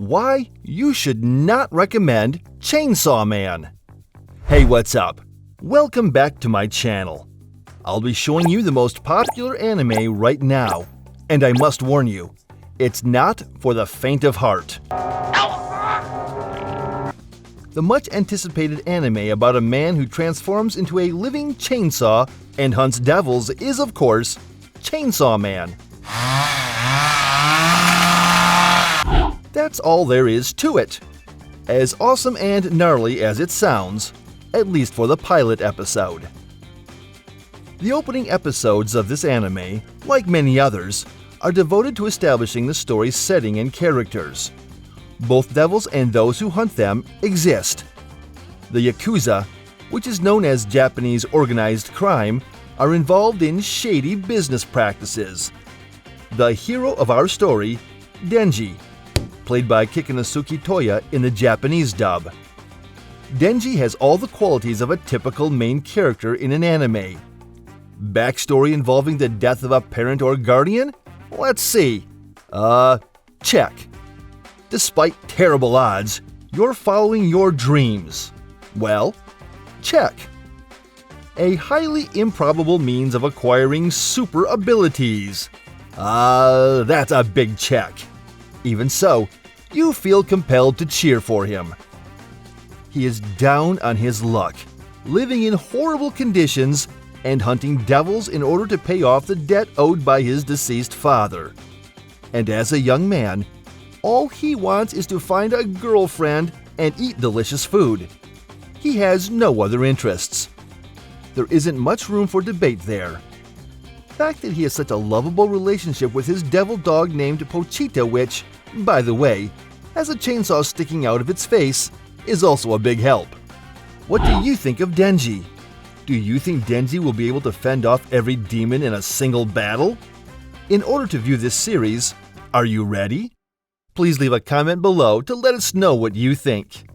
why you should not recommend Chainsaw Man. Hey, what's up? Welcome back to my channel. I'll be showing you the most popular anime right now, and I must warn you, it's not for the faint of heart. The much anticipated anime about a man who transforms into a living chainsaw and hunts devils is, of course, Chainsaw Man. That's all there is to it. As awesome and gnarly as it sounds, at least for the pilot episode. The opening episodes of this anime, like many others, are devoted to establishing the story's setting and characters. Both devils and those who hunt them exist. The Yakuza, which is known as Japanese organized crime, are involved in shady business practices. The hero of our story, Denji, played by Kikinosuke Toya in the Japanese dub. Denji has all the qualities of a typical main character in an anime. Backstory involving the death of a parent or guardian? Let's see. Check. Despite terrible odds, you're following your dreams. Well, check. A highly improbable means of acquiring super abilities. That's a big check. Even so, you feel compelled to cheer for him. He is down on his luck, living in horrible conditions and hunting devils in order to pay off the debt owed by his deceased father. And as a young man, all he wants is to find a girlfriend and eat delicious food. He has no other interests. There isn't much room for debate there. The fact that he has such a lovable relationship with his devil dog named Potita, which, by the way, has a chainsaw sticking out of its face, is also a big help. What do you think of Denji? Do you think Denji will be able to fend off every demon in a single battle? In order to view this series, are you ready? Please leave a comment below to let us know what you think.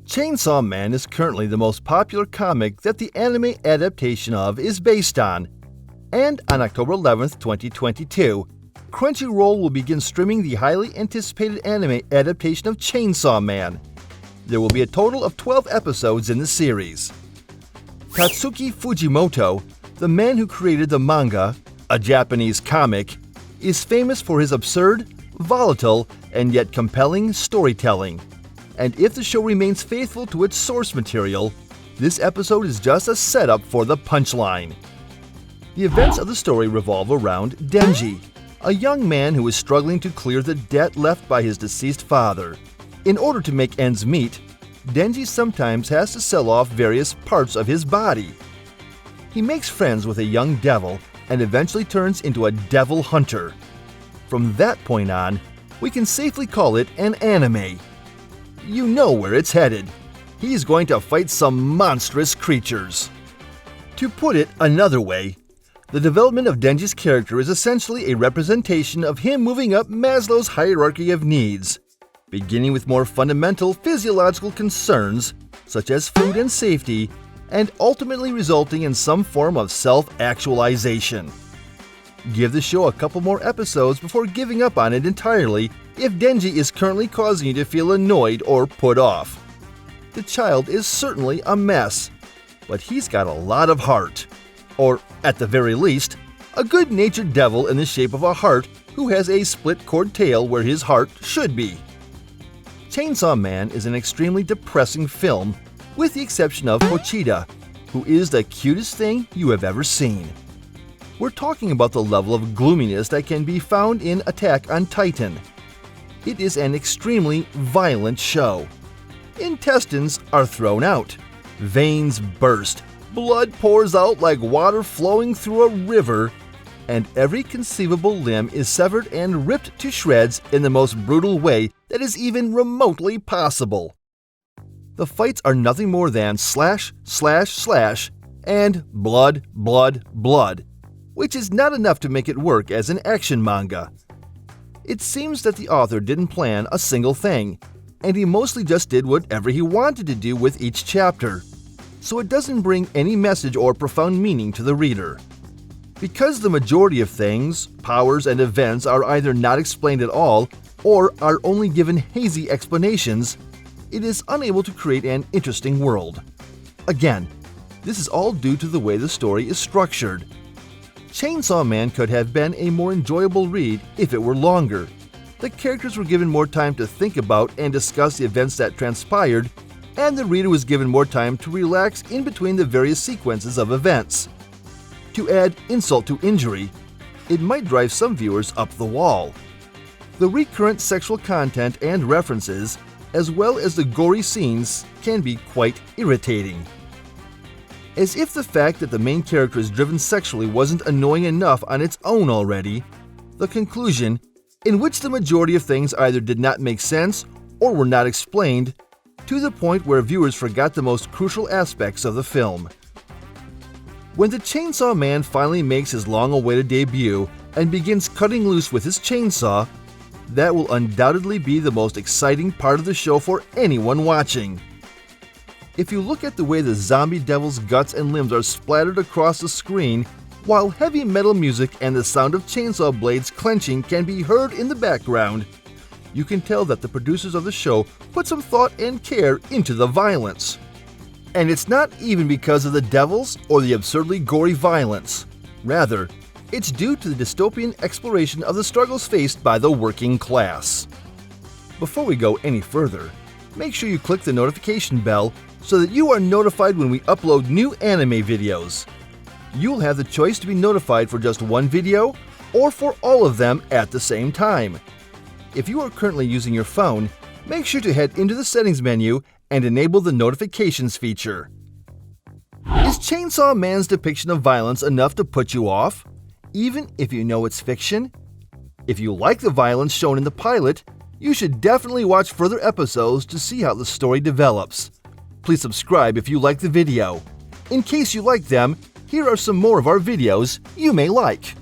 Chainsaw Man is currently the most popular comic that the anime adaptation of is based on. And on October 11th, 2022, Crunchyroll will begin streaming the highly anticipated anime adaptation of Chainsaw Man. There will be a total of 12 episodes in the series. Tatsuki Fujimoto, the man who created the manga, a Japanese comic, is famous for his absurd, volatile, and yet compelling storytelling. And if the show remains faithful to its source material, this episode is just a setup for the punchline. The events of the story revolve around Denji, a young man who is struggling to clear the debt left by his deceased father. In order to make ends meet, Denji sometimes has to sell off various parts of his body. He makes friends with a young devil and eventually turns into a devil hunter. From that point on, we can safely call it an anime. You know where it's headed. He's going to fight some monstrous creatures. To put it another way, the development of Denji's character is essentially a representation of him moving up Maslow's hierarchy of needs, beginning with more fundamental physiological concerns, such as food and safety, and ultimately resulting in some form of self-actualization. Give the show a couple more episodes before giving up on it entirely if Denji is currently causing you to feel annoyed or put off. The child is certainly a mess, but he's got a lot of heart. Or, at the very least, a good-natured devil in the shape of a heart who has a split-cord tail where his heart should be. Chainsaw Man is an extremely depressing film, with the exception of Pochita, who is the cutest thing you have ever seen. We're talking about the level of gloominess that can be found in Attack on Titan. It is an extremely violent show. Intestines are thrown out, veins burst, blood pours out like water flowing through a river, and every conceivable limb is severed and ripped to shreds in the most brutal way that is even remotely possible. The fights are nothing more than slash, slash, slash, and blood, blood, blood, which is not enough to make it work as an action manga. It seems that the author didn't plan a single thing, and he mostly just did whatever he wanted to do with each chapter, so it doesn't bring any message or profound meaning to the reader. Because the majority of things, powers, and events are either not explained at all or are only given hazy explanations, it is unable to create an interesting world. Again, this is all due to the way the story is structured. Chainsaw Man could have been a more enjoyable read if it were longer. The characters were given more time to think about and discuss the events that transpired, and the reader was given more time to relax in between the various sequences of events. To add insult to injury, it might drive some viewers up the wall. The recurrent sexual content and references, as well as the gory scenes, can be quite irritating. As if the fact that the main character is driven sexually wasn't annoying enough on its own already, the conclusion, in which the majority of things either did not make sense or were not explained, to the point where viewers forgot the most crucial aspects of the film. When the Chainsaw Man finally makes his long-awaited debut and begins cutting loose with his chainsaw, that will undoubtedly be the most exciting part of the show for anyone watching. If you look at the way the zombie devil's guts and limbs are splattered across the screen, while heavy metal music and the sound of chainsaw blades clenching can be heard in the background, you can tell that the producers of the show put some thought and care into the violence. And it's not even because of the devils or the absurdly gory violence. Rather, it's due to the dystopian exploration of the struggles faced by the working class. Before we go any further, make sure you click the notification bell so that you are notified when we upload new anime videos. You'll have the choice to be notified for just one video or for all of them at the same time. If you are currently using your phone, make sure to head into the settings menu and enable the notifications feature. Is Chainsaw Man's depiction of violence enough to put you off, even if you know it's fiction? If you like the violence shown in the pilot, you should definitely watch further episodes to see how the story develops. Please subscribe if you like the video. In case you like them, here are some more of our videos you may like.